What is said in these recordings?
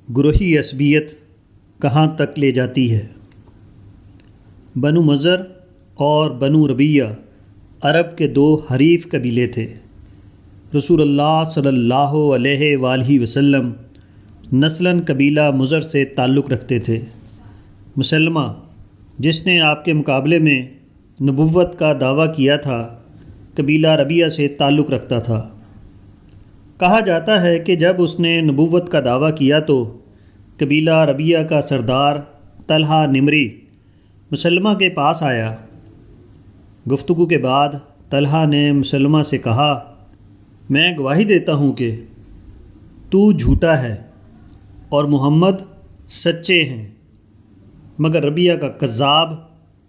گروہی عصبیت کہاں تک لے جاتی ہے؟ بنو مضر اور بنو ربیہ عرب کے دو حریف قبیلے تھے۔ رسول اللہ صلی اللہ علیہ وآلہ وسلم نسلاً قبیلہ مضر سے تعلق رکھتے تھے۔ مسلمہ جس نے آپ کے مقابلے میں نبوت کا دعویٰ کیا تھا، قبیلہ ربیہ سے تعلق رکھتا تھا۔ کہا جاتا ہے کہ جب اس نے نبوت کا دعویٰ کیا تو قبیلہ ربیہ کا سردار طلحہ نمری مسلمہ کے پاس آیا۔ گفتگو کے بعد طلحہ نے مسلمہ سے کہا، میں گواہی دیتا ہوں کہ تو جھوٹا ہے اور محمد سچے ہیں، مگر ربیہ کا کذاب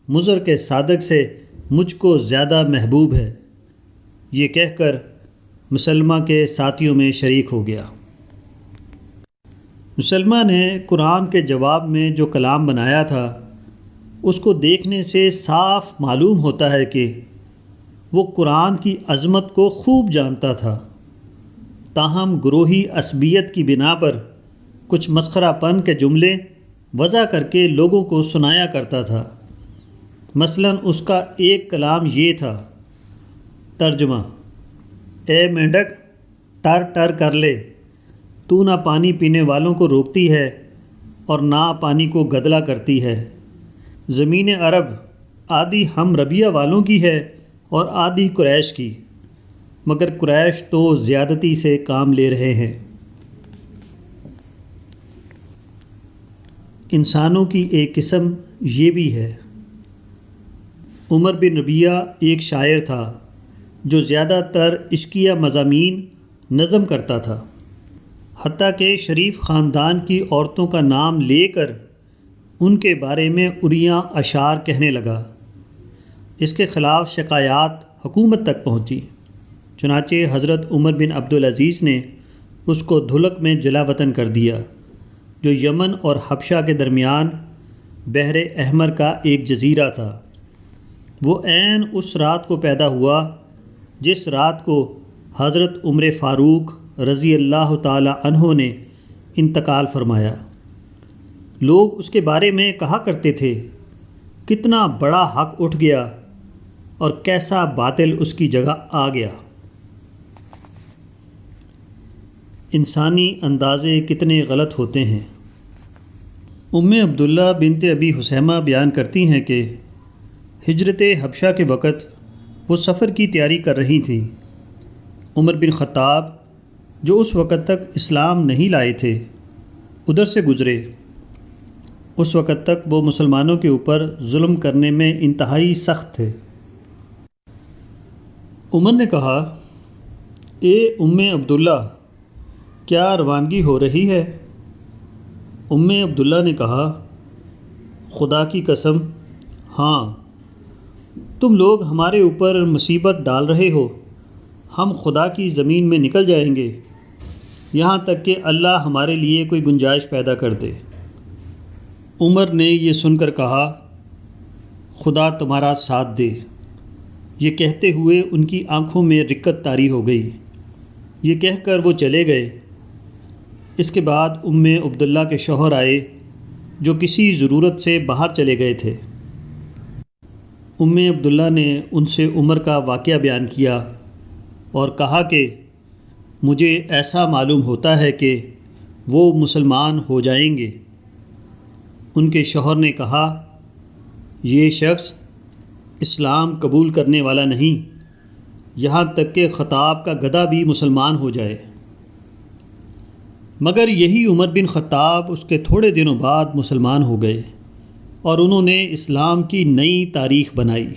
مضر کے صادق سے مجھ کو زیادہ محبوب ہے۔ یہ کہہ کر مسلمہ کے ساتھیوں میں شریک ہو گیا۔ مسلمہ نے قرآن کے جواب میں جو کلام بنایا تھا، اس کو دیکھنے سے صاف معلوم ہوتا ہے کہ وہ قرآن کی عظمت کو خوب جانتا تھا، تاہم گروہی عصبیت کی بنا پر کچھ مسخرہ پن کے جملے وضع کر کے لوگوں کو سنایا کرتا تھا۔ مثلاً اس کا ایک کلام یہ تھا، ترجمہ: اے مینڈک، ٹر ٹر کر لے، تو نہ پانی پینے والوں کو روکتی ہے اور نہ پانی کو گدلا کرتی ہے۔ زمین عرب آدھی ہم ربیہ والوں کی ہے اور آدھی قریش کی، مگر قریش تو زیادتی سے کام لے رہے ہیں۔ انسانوں کی ایک قسم یہ بھی ہے۔ عمر بن ربیہ ایک شاعر تھا جو زیادہ تر عشقیہ مضامین نظم کرتا تھا، حتیٰ کہ شریف خاندان کی عورتوں کا نام لے کر ان کے بارے میں عریاں اشعار کہنے لگا۔ اس کے خلاف شکایات حکومت تک پہنچی، چنانچہ حضرت عمر بن عبدالعزیز نے اس کو دھلک میں جلا وطن کر دیا، جو یمن اور حبشہ کے درمیان بحر احمر کا ایک جزیرہ تھا۔ وہ عین اس رات کو پیدا ہوا جس رات کو حضرت عمر فاروق رضی اللہ تعالی عنہ نے انتقال فرمایا۔ لوگ اس کے بارے میں کہا کرتے تھے، کتنا بڑا حق اٹھ گیا اور کیسا باطل اس کی جگہ آ گیا۔ انسانی اندازے کتنے غلط ہوتے ہیں۔ عبداللہ بنت ابی حسیمہ بیان کرتی ہیں کہ ہجرت حبشہ کے وقت وہ سفر کی تیاری کر رہی تھیں۔ عمر بن خطاب جو اس وقت تک اسلام نہیں لائے تھے، ادھر سے گزرے۔ اس وقت تک وہ مسلمانوں کے اوپر ظلم کرنے میں انتہائی سخت تھے۔ عمر نے کہا، اے عبداللہ، کیا روانگی ہو رہی ہے؟ عبداللہ نے کہا، خدا کی قسم، ہاں، تم لوگ ہمارے اوپر مصیبت ڈال رہے ہو، ہم خدا کی زمین میں نکل جائیں گے، یہاں تک کہ اللہ ہمارے لیے کوئی گنجائش پیدا کر دے۔ عمر نے یہ سن کر کہا، خدا تمہارا ساتھ دے۔ یہ کہتے ہوئے ان کی آنکھوں میں رقت طاری ہو گئی۔ یہ کہہ کر وہ چلے گئے۔ اس کے بعد عبداللہ کے شوہر آئے جو کسی ضرورت سے باہر چلے گئے تھے۔ عبداللہ نے ان سے عمر کا واقعہ بیان کیا اور کہا کہ مجھے ایسا معلوم ہوتا ہے کہ وہ مسلمان ہو جائیں گے۔ ان کے شوہر نے کہا، یہ شخص اسلام قبول کرنے والا نہیں، یہاں تک کہ خطاب کا گدھا بھی مسلمان ہو جائے۔ مگر یہی عمر بن خطاب اس کے تھوڑے دنوں بعد مسلمان ہو گئے اور انہوں نے اسلام کی نئی تاریخ بنائی۔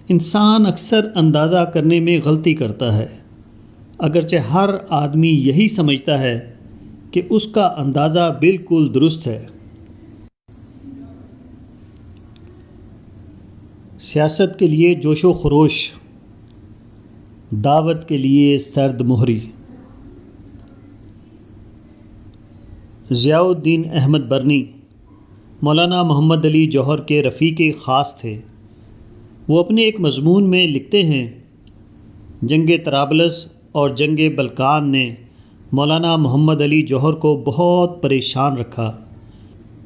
انسان اکثر اندازہ کرنے میں غلطی کرتا ہے، اگرچہ ہر آدمی یہی سمجھتا ہے کہ اس کا اندازہ بالکل درست ہے۔ سیاست کے لیے جوش و خروش، دعوت کے لیے سرد مہری۔ ضیاء الدین احمد برنی مولانا محمد علی جوہر کے رفیق خاص تھے۔ وہ اپنے ایک مضمون میں لکھتے ہیں، جنگ طرابلس اور جنگ بلقان نے مولانا محمد علی جوہر کو بہت پریشان رکھا۔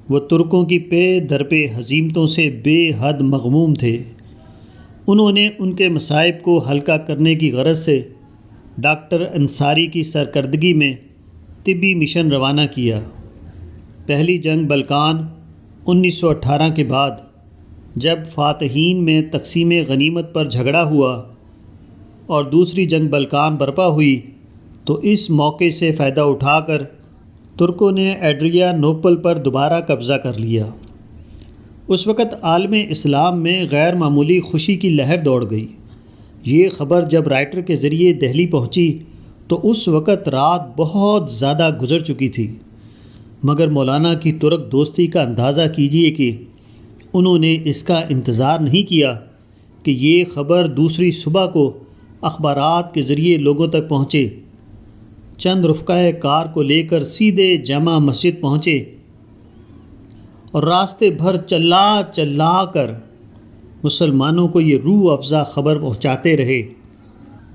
وہ ترکوں کی پے در پہ ہزیمتوں سے بے حد مغموم تھے۔ انہوں نے ان کے مصائب کو ہلکا کرنے کی غرض سے ڈاکٹر انصاری کی سرکردگی میں طبی مشن روانہ کیا۔ پہلی جنگ بلقان 1918 کے بعد جب فاتحین میں تقسیم غنیمت پر جھگڑا ہوا اور دوسری جنگ بلقان برپا ہوئی تو اس موقع سے فائدہ اٹھا کر ترکوں نے ایڈریا نوپل پر دوبارہ قبضہ کر لیا۔ اس وقت عالم اسلام میں غیر معمولی خوشی کی لہر دوڑ گئی۔ یہ خبر جب رائٹر کے ذریعے دہلی پہنچی تو اس وقت رات بہت زیادہ گزر چکی تھی، مگر مولانا کی ترک دوستی کا اندازہ کیجیے کہ انہوں نے اس کا انتظار نہیں کیا کہ یہ خبر دوسری صبح کو اخبارات کے ذریعے لوگوں تک پہنچے۔ چند رفقۂ کار کو لے کر سیدھے جامع مسجد پہنچے اور راستے بھر چلا کر مسلمانوں کو یہ روح افزا خبر پہنچاتے رہے۔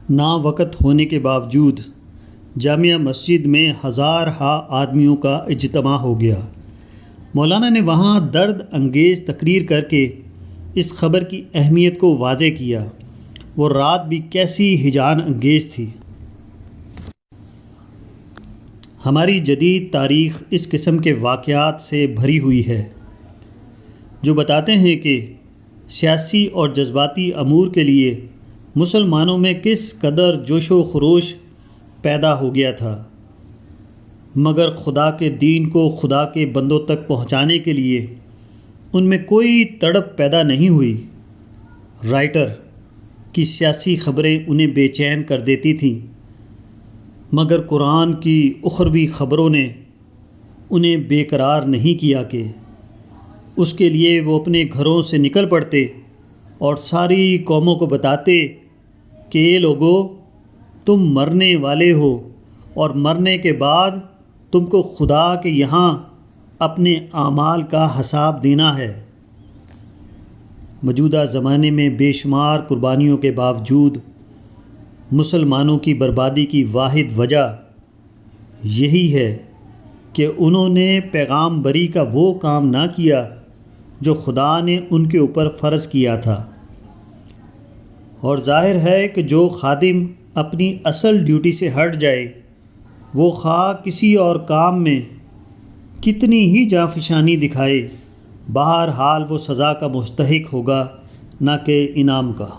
نا وقت ہونے کے باوجود جامع مسجد میں ہزارہا آدمیوں کا اجتماع ہو گیا۔ مولانا نے وہاں درد انگیز تقریر کر کے اس خبر کی اہمیت کو واضح کیا۔ وہ رات بھی کیسی ہیجان انگیز تھی۔ ہماری جدید تاریخ اس قسم کے واقعات سے بھری ہوئی ہے جو بتاتے ہیں کہ سیاسی اور جذباتی امور کے لیے مسلمانوں میں کس قدر جوش و خروش پیدا ہو گیا تھا، مگر خدا کے دین کو خدا کے بندوں تک پہنچانے کے لیے ان میں کوئی تڑپ پیدا نہیں ہوئی۔ رائٹر کی سیاسی خبریں انہیں بے چین کر دیتی تھیں، مگر قرآن کی اخروی خبروں نے انہیں بے قرار نہیں کیا کہ اس کے لیے وہ اپنے گھروں سے نکل پڑتے اور ساری قوموں کو بتاتے کہ یہ لوگو، تم مرنے والے ہو اور مرنے کے بعد تم کو خدا کے یہاں اپنے اعمال کا حساب دینا ہے۔ موجودہ زمانے میں بے شمار قربانیوں کے باوجود مسلمانوں کی بربادی کی واحد وجہ یہی ہے کہ انہوں نے پیغام بری کا وہ کام نہ کیا جو خدا نے ان کے اوپر فرض کیا تھا، اور ظاہر ہے کہ جو خادم اپنی اصل ڈیوٹی سے ہٹ جائے وہ خواہ کسی اور کام میں کتنی ہی جانفشانی دکھائے، بہرحال وہ سزا کا مستحق ہوگا نہ کہ انعام کا۔